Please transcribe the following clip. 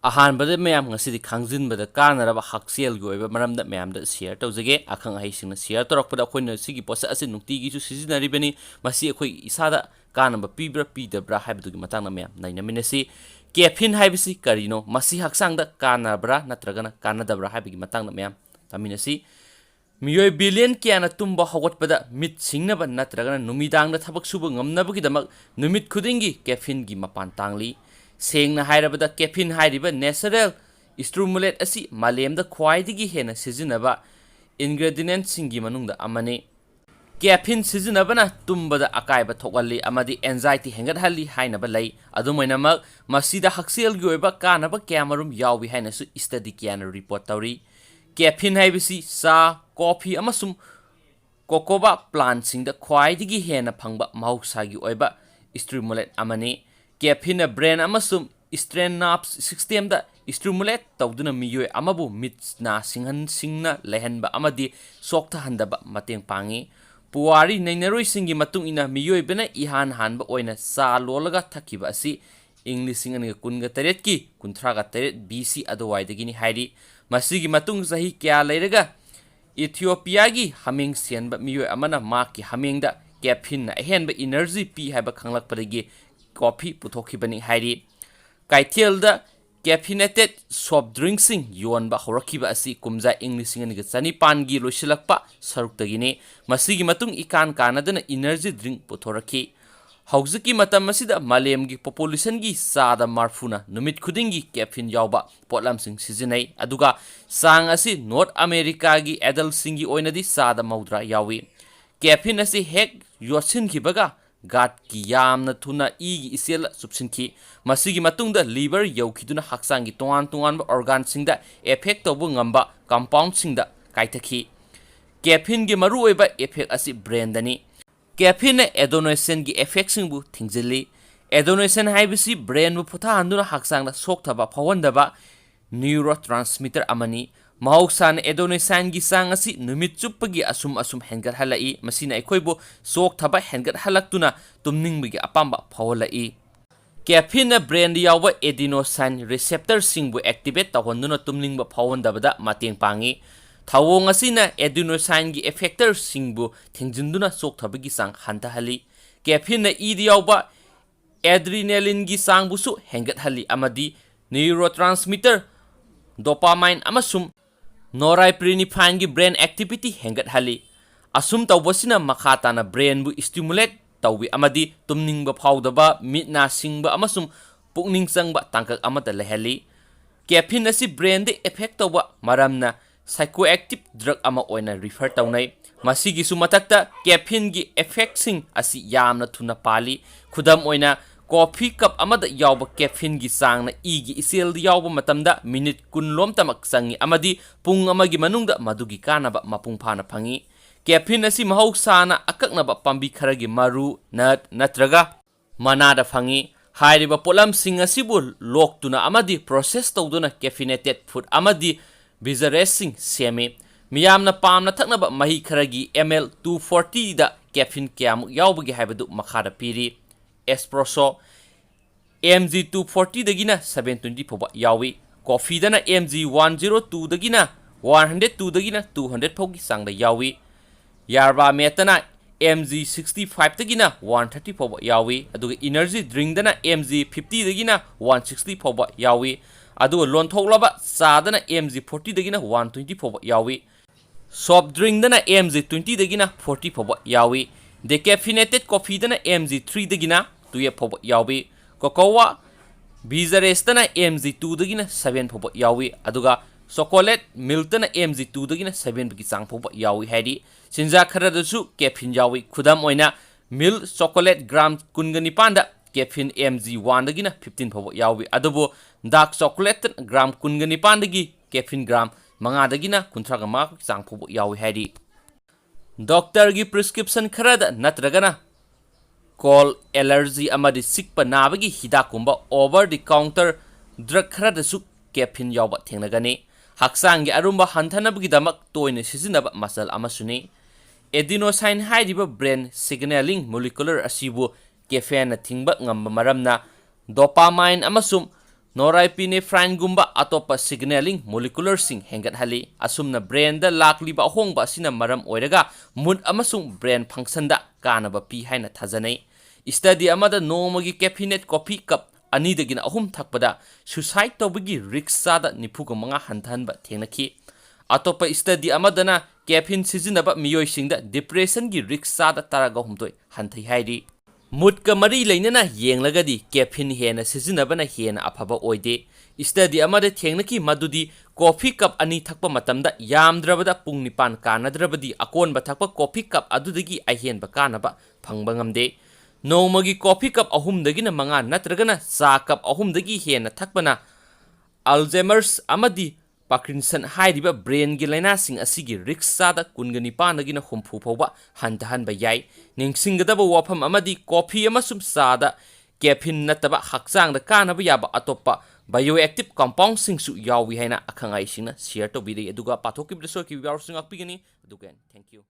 ꯑꯍꯥꯟꯕꯗ ꯃꯌꯥꯝ ꯉꯁꯤꯗꯤ ꯈꯪꯖꯤꯟꯕꯗ ꯀꯥꯟꯅꯔꯕ ꯍꯛꯁꯦꯜꯒꯤ ꯑꯣꯏꯕ ꯃꯔꯝꯗ ꯃꯌꯥꯝꯗ ꯁꯤꯌꯔ ꯇꯧꯖꯒꯦ ꯑꯈꯪ ꯑꯍꯩꯁꯤꯡꯅ ꯁꯤꯌꯔ ꯇꯧꯔꯛꯄꯗ ꯑꯩꯈꯣꯏꯅ ꯁꯤꯒꯤ ꯄꯣꯠꯁꯛ ꯑꯁꯤ ꯅꯨꯡꯇꯤꯒꯤꯁꯨ ꯁꯤꯖꯤꯟꯅꯔꯤꯕꯅꯤ ꯃꯁꯤ ꯑꯩꯈꯣꯏ ꯏꯁꯥꯗ ꯀꯥꯟꯅꯕ ꯄꯤꯕ꯭ꯔꯥ ꯄꯤꯗꯕ꯭ꯔꯥ ꯍꯥꯏꯕꯗꯨꯒꯤ ꯃꯇꯥꯡꯗ ꯃꯌꯥꯝ ꯅꯩꯅꯃꯤꯟꯅꯁꯤ ꯀꯦꯐꯤꯟ ꯍꯥꯏꯕꯁꯤ ꯀꯔꯤꯅꯣ ꯃꯁꯤ ꯍꯛꯆꯥꯡꯗ ꯀꯥꯟꯅꯕ꯭ꯔꯥ ꯅꯠꯇ꯭ꯔꯒꯅ ꯀꯥꯟꯅꯗꯕ꯭ꯔꯥ ꯍꯥꯏꯕꯒꯤ ꯃꯇꯥꯡꯗ ꯃꯌꯥꯝ ꯇꯥꯃꯤꯟꯅꯁꯤ ꯃꯤꯑꯣꯏ ꯕꯤꯂꯤꯌꯟ ꯀꯌꯥꯅ ꯇꯨꯝꯕ ꯍꯧꯒꯠꯄꯗ ꯃꯤꯠ ꯁꯤꯡꯅꯕ ꯅꯠꯇ꯭ꯔꯒꯅ ꯅꯨꯃꯤꯗꯥꯡꯗ ꯊꯕꯛ ꯁꯨꯕ ꯉꯝꯅꯕꯒꯤꯗꯃꯛ ꯅꯨꯃꯤꯠ ꯈꯨꯗꯤꯡꯒꯤ ꯀꯦꯐꯤꯟꯒꯤ ꯃꯄꯥꯟ ꯇꯥꯡꯂꯤ ꯁꯦꯡꯅ ꯍꯥꯏꯔꯕꯗ ꯀꯦꯐꯤꯟ ꯍꯥꯏꯔꯤꯕ ꯅꯦꯆꯔꯦꯜ ꯁ꯭ꯇꯤꯃꯨꯂꯦꯠ ꯑꯁꯤ ꯃꯥꯂꯦꯝꯗ ꯈ꯭ꯋꯥꯏꯗꯒꯤ ꯍꯦꯟꯅ ꯁꯤꯖꯤꯟꯅꯕ ꯏꯟꯒ꯭ꯔꯦꯗꯤꯌꯦꯟꯠꯁꯤꯡꯒꯤ ꯃꯅꯨꯡꯗ ꯑꯃꯅꯤ ꯀꯦꯐꯤꯟ ꯁꯤꯖꯤꯟꯅꯕꯅ ꯇꯨꯝꯕꯗ ꯑꯀꯥꯏꯕ ꯊꯣꯛꯍꯜꯂꯤ ꯑꯃꯗꯤ ꯑꯦꯟꯖꯥꯏꯇꯤ ꯍꯦꯟꯒꯠꯍꯜꯂꯤ ꯍꯥꯏꯅꯕ ꯂꯩ ꯑꯗꯨꯝ ꯑꯣꯏꯅꯃꯛ ꯃꯁꯤꯗ ꯍꯛꯁꯦꯜꯒꯤ ꯑꯣꯏꯕ ꯀꯥꯟꯅꯕ ꯀꯌꯥꯃꯔꯨꯝ ꯌꯥꯎꯏ ꯍꯥꯏꯅꯁꯨ ꯁ꯭ꯇꯗꯤ ꯀꯌꯥꯅ ꯔꯤꯄꯣꯔꯠ ꯇꯧꯔꯤ ꯀꯦꯐꯤꯟ ꯍꯥꯏꯕꯁꯤ ꯆꯥ ꯀꯣꯐꯤ ꯑꯃꯁꯨꯡ ꯀꯣꯀꯣꯕꯥ ꯄ꯭ꯂꯥꯟꯠꯁꯤꯡꯗ ꯈ꯭ꯋꯥꯏꯗꯒꯤ ꯍꯦꯟꯅ ꯐꯪꯕ ꯃꯍꯧꯁꯥꯒꯤ ꯑꯣꯏꯕ ꯁ꯭ꯇꯤꯃꯨꯂꯦꯠ ꯑꯃꯅꯤ ꯀꯦꯐꯤꯟꯅ ꯕ꯭ꯔꯦꯟ ꯑꯃꯁꯨꯡ ꯅꯔꯚꯁ ꯁꯤꯁꯇꯦꯝꯗ ꯁ꯭ꯇꯤꯃꯨꯂꯦꯠ ꯇꯧꯗꯨꯅ ꯃꯤꯑꯣꯏ ꯑꯃꯕꯨ ꯃꯤꯠ ꯅꯥ ꯁꯤꯡꯅ ꯂꯩꯍꯟꯕ ꯑꯃꯗꯤ ꯁꯣꯛꯊꯍꯟꯗꯕ ꯃꯇꯦꯡ ꯄꯥꯡꯏ ꯄꯨꯋꯥꯔꯤ ꯅꯩꯅꯔꯣꯏꯁꯤꯡꯒꯤ ꯃꯇꯨꯡ ꯏꯟꯅ ꯃꯤꯑꯣꯏꯕꯅ ꯏꯍꯥꯟ ꯍꯥꯟꯕ ꯑꯣꯏꯅ ꯆꯥ ꯂꯣꯜꯂꯒ ꯊꯛꯈꯤꯕ ꯑꯁꯤ ꯏꯪ 2018ꯒꯤ 38 BC ꯑꯗꯨꯋꯥꯏꯗꯒꯤꯅꯤ ꯍꯥꯏꯔꯤ ꯃꯁꯤꯒꯤ ꯃꯇꯨꯡ ꯆꯍꯤ ꯀꯌꯥ ꯂꯩꯔꯒ ꯏꯊꯤꯑꯣꯄꯤꯌꯥꯒꯤ ꯍꯥꯃꯦꯡ ꯁꯦꯟꯕ ꯃꯤꯑꯣꯏ ꯑꯃꯅ ꯃꯍꯥꯛꯀꯤ ꯍꯥꯃꯦꯡꯗ ꯀꯦꯐꯤꯟꯅ ꯑꯍꯦꯟꯕ ꯏꯅꯔꯖꯤ ꯄꯤ ꯍꯥꯏꯕ ꯈꯪꯂꯛꯄꯗꯒꯤ ꯀꯣꯐꯤ ꯄꯨꯊꯣꯛꯈꯤꯕꯅꯤ ꯍꯥꯏꯔꯤ ꯀꯩꯊꯦꯜꯗ ꯀꯦꯐꯤꯅꯦꯇꯦꯠ ꯁꯣꯐꯠ ꯗ꯭ꯔꯤꯡꯛꯁꯤꯡ ꯌꯣꯟꯕ ꯍꯧꯔꯛꯈꯤꯕ ꯑꯁꯤ ꯀꯨꯝꯖꯥ ꯏꯪ 1900ꯒꯤ ꯂꯣꯏꯁꯤꯜꯂꯛꯄ ꯁꯔꯨꯛꯇꯒꯤꯅꯤ ꯃꯁꯤꯒꯤ ꯃꯇꯨꯡ ꯏꯀꯥꯟ ꯀꯥꯟꯅꯗꯅ ꯏꯅꯔꯖꯤ ꯗ꯭ꯔꯤꯡꯛ ꯄꯨꯊꯣꯔꯛꯈꯤ ꯍꯧꯖꯤꯛꯀꯤ ꯃꯇꯝ ꯑꯁꯤꯗ ꯃꯥꯂꯦꯝꯒꯤ ꯄꯣꯄꯨꯂꯦꯁꯟꯒꯤ ꯆꯥꯗ 40ꯅ ꯅꯨꯃꯤꯠ ꯈꯨꯗꯤꯡꯒꯤ ꯀꯦꯐꯤꯟ ꯌꯥꯎꯕ ꯄꯣꯠꯂꯝꯁꯤꯡ ꯁꯤꯖꯤꯟꯅꯩ ꯑꯗꯨꯒ ꯆꯥꯡ ꯑꯁꯤ ꯅꯣꯔꯊ ꯑꯃꯦꯔꯤꯀꯥꯒꯤ ꯑꯦꯗꯜꯠꯁꯤꯡꯒꯤ ꯑꯣꯏꯅꯗꯤ ꯆꯥꯗ 90 ꯌꯥꯎꯏ ꯀꯦꯐꯤꯟ ꯑꯁꯤ ꯍꯦꯛ ꯌꯣꯠꯁꯤꯟꯈꯤꯕꯒ ꯒꯥꯠꯀꯤ ꯌꯥꯝꯅ ꯊꯨꯅ ꯏꯒꯤ ꯏꯆꯦꯜꯗ ꯆꯨꯞꯁꯤꯟꯈꯤ ꯃꯁꯤꯒꯤ ꯃꯇꯨꯡꯗ ꯂꯤꯚꯔ ꯌꯧꯈꯤꯗꯨꯅ ꯍꯛꯆꯥꯡꯒꯤ ꯇꯣꯉꯥꯟ ꯇꯣꯉꯥꯟꯕ ꯑꯣꯔꯒꯥꯟꯁꯤꯡꯗ ꯑꯦꯐꯦꯛ ꯇꯧꯕ ꯉꯝꯕ ꯀꯝꯄꯥꯎꯟꯠꯁꯤꯡꯗ ꯀꯥꯏꯊꯈꯤ ꯀꯦꯐꯤꯟꯒꯤ ꯃꯔꯨꯑꯣꯏꯕ ꯑꯦꯐꯦꯛ ꯑꯁꯤ ꯕ꯭ꯔꯦꯟꯗꯅꯤ ꯀꯦꯐꯤꯟꯅ ꯑꯦꯗꯣꯅꯦꯁꯟꯒꯤ ꯑꯦꯐꯦꯛꯁꯤꯡꯕꯨ ꯊꯤꯡꯖꯤꯜꯂꯤ ꯑꯦꯗꯣꯅꯦꯁꯟ ꯍꯥꯏꯕꯁꯤ ꯕ꯭ꯔꯦꯟꯕꯨ ꯄꯣꯊꯥꯍꯟꯗꯨꯅ ꯍꯛꯆꯥꯡꯗ ꯁꯣꯛꯊꯕ ꯐꯥꯎꯍꯟꯗꯕ ꯅ꯭ꯌꯨꯔꯣꯇ꯭ꯔꯥꯟꯁꯃꯤꯇꯔ ꯑꯃꯅꯤ ꯃꯍꯧꯁꯥꯅ ꯑꯦꯗꯣꯅꯦꯁꯥꯏꯟꯒꯤ ꯆꯥꯡ ꯑꯁꯤ ꯅꯨꯃꯤꯠ ꯆꯨꯞꯄꯒꯤ ꯑꯁꯨꯝ ꯍꯦꯟꯒꯠꯍꯜꯂꯛꯏ ꯃꯁꯤꯅ ꯑꯩꯈꯣꯏꯕꯨ ꯆꯣꯛꯊꯕ ꯍꯦꯟꯒꯠꯍꯜꯂꯛꯇꯨꯅ ꯇꯨꯝꯅꯤꯡꯕꯒꯤ ꯑꯄꯥꯝꯕ ꯐꯥꯎꯍꯜꯂꯛꯏ ꯀꯦꯐꯤꯟꯅ ꯕ꯭ꯔꯦꯟꯗ ꯌꯥꯎꯕ ꯑꯦꯗꯤꯅꯣꯁꯥꯏꯟ ꯔꯤꯁꯦꯞꯇꯔꯁꯤꯡꯕꯨ ꯑꯦꯛꯇꯤꯚꯦꯠ ꯇꯧꯍꯟꯗꯨꯅ ꯇꯨꯝꯅꯤꯡꯕ ꯐꯥꯎꯍꯟꯗꯕꯗ ꯃꯇꯦꯡ ꯄꯥꯡꯏ ꯊꯧꯑꯣꯡ ꯑꯁꯤꯅ ꯑꯦꯗꯤꯅꯣꯁꯥꯏꯟꯒꯤ ꯑꯦꯐꯦꯛꯇꯔꯁꯤꯡꯕꯨ ꯊꯤꯡꯖꯤꯟꯗꯨꯅ ꯆꯣꯛꯊꯕꯒꯤ ꯆꯥꯡ ꯍꯟꯊꯍꯜꯂꯤ ꯀꯦꯐꯤꯟꯅ ꯏꯗ ꯌꯥꯎꯕ ꯑꯦꯗ꯭ꯔꯤꯅꯦꯂꯤꯟꯒꯤ ꯆꯥꯡꯕꯨꯁꯨ ꯍꯦꯟꯒꯠꯍꯜꯂꯤ ꯑꯃꯗꯤ ꯅ꯭ꯌꯨꯔꯣꯇ꯭ꯔꯥꯟꯁꯃꯤꯇꯔ ꯗꯣꯄꯥꯃꯥꯏꯟ ꯑꯃꯁꯨꯡ ꯅꯣꯔꯥꯏꯄ꯭ꯔꯤꯅꯤꯐꯥꯏꯟꯒꯤ ꯕ꯭ꯔꯦꯟ ꯑꯦꯛꯇꯤꯚꯤꯇꯤ ꯍꯦꯟꯒꯠꯍꯜꯂꯤ ꯑꯁꯨꯝ ꯇꯧꯕꯁꯤꯅ ꯃꯈꯥ ꯇꯥꯅ ꯕ꯭ꯔꯦꯟꯕꯨ ꯁ꯭ꯇꯤꯃꯨꯂꯦꯠ ꯇꯧꯏ ꯑꯃꯗꯤ ꯇꯨꯝꯅꯤꯡꯕ ꯐꯥꯎꯗꯕ ꯃꯤꯠ ꯅꯥ ꯁꯤꯡꯕ ꯑꯃꯁꯨꯡ ꯄꯨꯛꯅꯤꯡ ꯆꯪꯕ ꯇꯥꯡꯀꯛ ꯑꯃꯗ ꯂꯩꯍꯜꯂꯤ ꯀꯦꯐꯤꯟ ꯑꯁꯤ ꯕ꯭ꯔꯦꯟꯗ ꯑꯦꯐꯦꯛ ꯇꯧꯕ ꯃꯔꯝꯅ ꯁꯥꯏꯀꯣꯑꯦꯛꯇꯤꯚ ꯗ꯭ꯔꯒ ꯑꯃ ꯑꯣꯏꯅ ꯔꯤꯐꯔ ꯇꯧꯅꯩ ꯃꯁꯤꯒꯤꯁꯨ ꯃꯊꯛꯇ ꯀꯦꯐꯤꯟꯒꯤ ꯑꯦꯐꯦꯛꯁꯤꯡ ꯑꯁꯤ ꯌꯥꯝꯅ ꯊꯨꯅ ꯄꯥꯜꯂꯤ ꯈꯨꯗꯝ ꯑꯣꯏꯅ ꯀꯣꯐꯤ ꯀꯞ ꯑꯃꯗ ꯌꯥꯎꯕ ꯀꯦꯐꯤꯟꯒꯤ ꯆꯥꯡꯅ ꯏꯒꯤ ꯏꯆꯦꯜꯗ ꯌꯥꯎꯕ ꯃꯇꯝꯗ ꯃꯤꯅꯤꯠ 10 ꯂꯣꯝꯇꯃꯛ ꯆꯪꯏ ꯑꯃꯗꯤ ꯄꯨꯡ ꯑꯃꯒꯤ ꯃꯅꯨꯡꯗ ꯃꯗꯨꯒꯤ ꯀꯥꯟꯅꯕ ꯃꯄꯨꯡ ꯐꯥꯅ ꯐꯪꯏ ꯀꯦꯐꯤꯟ ꯑꯁꯤ ꯃꯍꯧꯁꯥꯅ ꯑꯀꯛꯅꯕ ꯄꯥꯝꯕꯤ ꯈꯔꯒꯤ ꯃꯔꯨ ꯅꯠ ꯅꯠꯇ꯭ꯔꯒ ꯃꯅꯥꯗ ꯐꯪꯏ ꯍꯥꯏꯔꯤꯕ ꯄꯣꯠꯂꯝꯁꯤꯡ ꯑꯁꯤꯕꯨ ꯂꯣꯛꯇꯨꯅ ꯑꯃꯗꯤ ꯄ꯭ꯔꯣꯁꯦꯁ ꯇꯧꯗꯨꯅ ꯀꯦꯐꯤꯅꯦꯇꯦꯠ ꯐꯨꯗ ꯑꯃꯗꯤ ꯕꯤꯚꯔꯦꯖꯁꯤꯡ ꯁꯦꯝꯃꯤ ꯃꯤꯌꯥꯝꯅ ꯄꯥꯝꯅ ꯊꯛꯅꯕ ꯃꯍꯤ ꯈꯔꯒꯤ ml 240ꯗ ꯀꯦꯐꯤꯟ ꯀꯌꯥꯃꯨꯛ ꯌꯥꯎꯕꯒꯦ ꯍꯥꯏꯕꯗු ꯃꯈꯥꯗ ꯄꯤꯔꯤ ꯑꯦꯁꯄ꯭ꯔꯣꯁꯣ mg 240ꯗꯒꯤꯅ 720 ꯐꯥꯎꯕ ꯌꯥꯎꯏ ꯀꯣꯐꯤꯗꯅ mg 102ꯗꯒꯤꯅ 102ꯗꯒꯤꯅ 200 ꯐꯥꯎꯒꯤ ꯆꯥꯡꯗ ꯌꯥꯎꯏ ꯌꯥꯔꯕꯥ ꯃꯦꯠꯇꯅ mg 65ꯗꯒꯤꯅ 130 ꯐꯥꯎꯕ ꯌꯥꯎꯏ ꯑꯗꯨꯒ ꯏꯅꯔꯖꯤ ꯗ꯭ꯔꯤꯡꯗꯅ mg 50ꯗꯒꯤꯅ 160 ꯐꯥꯎꯕ ꯌꯥꯎꯏ ꯑꯗꯨꯒ ꯂꯣꯟꯊꯣꯛꯂꯕ ꯆꯥꯗꯅ mg 40ꯗꯒꯤꯅ 120 ꯐꯥꯎꯕ ꯌꯥꯎꯏ ꯁꯣꯐꯠ ꯗ꯭ꯔꯤꯡꯗꯅ mg 20ꯗꯒꯤꯅ 40 ꯐꯥꯎꯕ ꯌꯥꯎꯏ ꯗꯦꯀꯦꯐꯤꯅꯦꯇꯦꯠ ꯀꯣꯐꯤꯗꯅ mg 3ꯗꯒꯤꯅ 12 ꯐꯥꯎꯕ ꯌꯥꯎꯏ ꯀꯣꯀꯣꯋꯥ ꯕꯤꯖꯔꯦꯁꯇꯅ mg 2ꯗꯒꯤꯅ 7 ꯐꯥꯎꯕ ꯌꯥꯎꯏ ꯑꯗꯨꯒ ꯆꯣꯀꯣꯂꯦꯠ ꯃꯤꯜꯛꯇꯅ mg 2ꯗꯒꯤꯅ 7ꯒꯤ ꯆꯥꯡ ꯐꯥꯎꯕ ꯌꯥꯎꯏ ꯍꯥꯏꯔꯤ ꯆꯤꯟꯖꯥꯛ ꯈꯔꯗꯁꯨ ꯀꯦꯐꯤꯟ ꯌꯥꯎꯏ ꯈꯨꯗꯝ ꯑꯣꯏꯅ ꯃꯤꯜꯛ ꯆꯣꯀꯣꯂꯦꯠ ꯒ꯭ꯔꯥꯝ 19ꯗ ꯀꯦꯐꯤꯟ mg 1ꯗꯒꯤꯅ 15 ꯐꯥꯎꯕ ꯌꯥꯎꯏ ꯑꯗꯨꯕꯨ ꯗꯥꯔꯛ ꯆꯣꯀꯣꯂꯦꯠꯇ ꯒ꯭ꯔꯥꯝ 19ꯗꯒꯤ ꯀꯦꯐꯤꯟ ꯒ꯭ꯔꯥꯝ 5ꯗꯒꯤꯅ 35ꯒꯤ ꯆꯥꯡ ꯐꯥꯎꯕ ꯌꯥꯎꯏ ꯍꯥꯏꯔꯤ ꯗꯣꯛꯇꯔꯒꯤ ꯄ꯭ꯔꯤꯁꯀ꯭ꯔꯤꯞꯁꯟ ꯈꯔꯗ ꯅꯠꯇ꯭ꯔꯒꯅ ꯀꯣꯜ ꯑꯦꯂꯔꯖꯤ ꯑꯃꯗꯤ ꯆꯤꯛꯄ ꯅꯥꯕꯒꯤ ꯍꯤꯗꯥꯛꯀꯨꯝꯕ ꯑꯣꯚꯔ ꯗꯤ ꯀꯥꯎꯟꯇꯔ ꯗ꯭ꯔꯒ ꯈꯔꯗꯁꯨ ꯀꯦꯐꯤꯟ ꯌꯥꯎꯕ ꯊꯦꯡꯅꯒꯅꯤ ꯍꯛꯆꯥꯡꯒꯤ ꯑꯔꯨꯝꯕ ꯍꯟꯊꯅꯕꯒꯤꯗꯃꯛ ꯇꯣꯏꯅ ꯁꯤꯖꯤꯟꯅꯕ ꯃꯆꯜ ꯑꯃꯁꯨꯅꯤ ꯑꯦꯗꯤꯅꯣꯁꯥꯏꯟ ꯍꯥꯏꯔꯤꯕ ꯕ꯭ꯔꯦꯟ ꯁꯤꯒꯅꯦꯂꯤꯡ ꯃꯣꯂꯤꯀꯨꯂꯔ ꯑꯁꯤꯕꯨ ꯀꯦꯐꯦꯟꯅ ꯊꯤꯡꯕ ꯉꯝꯕ ꯃꯔꯝꯅ ꯗꯣꯄꯥꯃꯥꯏꯟ ꯑꯃꯁꯨꯡ ꯅꯣꯔꯥꯏꯄꯤꯅꯦꯐ꯭ꯔꯥꯏꯟꯒꯨꯝꯕ ꯑꯇꯣꯞꯄ ꯁꯤꯒꯅꯦꯂꯤꯡ ꯃꯣꯂꯤꯀꯨꯂꯔꯁꯤꯡ ꯍꯦꯟꯒꯠꯍꯜꯂꯤ ꯑꯁꯨꯝꯅ ꯕ꯭ꯔꯦꯟꯗ ꯂꯥꯛꯂꯤꯕ ꯑꯍꯣꯡꯕ ꯑꯁꯤꯅ ꯃꯔꯝ ꯑꯣꯏꯔꯒ ꯃꯨꯗ ꯑꯃꯁꯨꯡ ꯕ꯭ꯔꯦꯟ ꯐꯪꯁꯟꯗ ꯀꯥꯟꯅꯕ ꯄꯤ ꯍꯥꯏꯅ ꯊꯥꯖꯅꯩ ꯁ꯭ꯇꯗꯤ ꯑꯃꯗ ꯅꯣꯡꯃꯒꯤ ꯀꯦꯐꯤꯅꯦꯠ ꯀꯣꯐꯤ ꯀꯞ 2-3 ꯊꯛꯄꯗ ꯁꯨꯁꯥꯏꯗ ꯇꯧꯕꯒꯤ ꯔꯤꯛꯁ ꯆꯥꯗ 95 ꯍꯟꯊꯍꯟꯕ ꯊꯦꯡꯅꯈꯤ ꯑꯇꯣꯞꯄ ꯁ꯭ꯇꯗꯤ ꯑꯃꯗꯅ ꯀꯦꯐꯤꯟ ꯁꯤꯖꯤꯟꯅꯕ ꯃꯤꯑꯣꯏꯁꯤꯡꯗ ꯗꯤꯄ꯭ꯔꯦꯁꯟꯒꯤ ꯔꯤꯛꯁ ꯆꯥꯗ 13 ꯍꯟꯊꯩ ꯍꯥꯏꯔꯤ ꯃꯨꯗꯀ ꯃꯔꯤ ꯂꯩꯅꯅ ꯌꯦꯡꯂꯒꯗꯤ ꯀꯦꯐꯤꯟ ꯍꯦꯟꯅ ꯁꯤꯖꯤꯟꯅꯕꯅ ꯍꯦꯟꯅ ꯑꯐꯕ ꯑꯣꯏꯗꯦ ꯁ꯭ꯇꯗꯤ ꯑꯃꯗ ꯊꯦꯡꯅꯈꯤ ꯃꯗꯨꯗꯤ ꯀꯣꯐꯤ ꯀꯞ 2 ꯊꯛꯄ ꯃꯇꯝꯗ ꯌꯥꯝꯗ꯭ꯔꯕꯗ ꯄꯨꯡ 9 ꯀꯥꯟꯅꯗ꯭ꯔꯕꯗꯤ ꯑꯀꯣꯟꯕ ꯊꯛꯄ ꯀꯣꯐꯤ ꯀꯞ ꯑꯗꯨꯗꯒꯤ ꯑꯍꯦꯟꯕ ꯀꯥꯟꯅꯕ ꯐꯪꯕ ꯉꯝꯗꯦ ꯅꯣꯡꯃꯒꯤ ꯀꯣꯐꯤ ꯀꯞ 3-5 ꯅꯠꯇ꯭ꯔꯒꯅ ꯆꯥ ꯀꯞ 3 ꯍꯦꯟꯅ ꯊꯛꯄꯅ ꯑꯜꯖꯦꯃꯔꯁ ꯑꯃꯗꯤ ꯄꯥꯔꯀꯤꯟꯁꯟ ꯍꯥꯏꯔꯤꯕ ꯕ꯭ꯔꯦꯟꯒꯤ ꯂꯥꯏꯅꯥꯁꯤꯡ ꯑꯁꯤꯒꯤ ꯔꯤꯛꯁ ꯆꯥꯗ 29-50 ꯐꯥꯎꯕ ꯍꯟꯊꯍꯟꯕ ꯌꯥꯏ ꯅꯤꯡꯁꯤꯡꯒꯗꯕ ꯋꯥꯐꯝ ꯑꯃꯗꯤ ꯀꯣꯐꯤ ꯑꯃꯁꯨꯡ ꯆꯥꯗ ꯀꯦꯐꯤꯟ ꯅꯠꯇꯕ ꯍꯛꯆꯥꯡꯗ ꯀꯥꯟꯅꯕ ꯌꯥꯕ ꯑꯇꯣꯞꯄ ꯕꯥꯏꯑꯣꯑꯦꯛꯇꯤꯚ ꯀꯝꯄꯥꯎꯟꯗꯁꯤꯡꯁꯨ ꯌꯥꯎꯏ ꯍꯥꯏꯅ ꯑꯈꯪ ꯑꯍꯩꯁꯤꯡꯅ ꯁꯤꯌꯔ ꯇꯧꯕꯤꯔꯤ ꯑꯗꯨꯒ ꯄꯥꯊꯣꯛꯈꯤꯕꯗ ꯁꯣꯏꯈꯤꯕ ꯌꯥꯎꯔꯁꯨ ꯉꯥꯛꯄꯤꯒꯅꯤ ꯑꯗꯨꯒ ꯊꯦꯡꯛ ꯌꯨ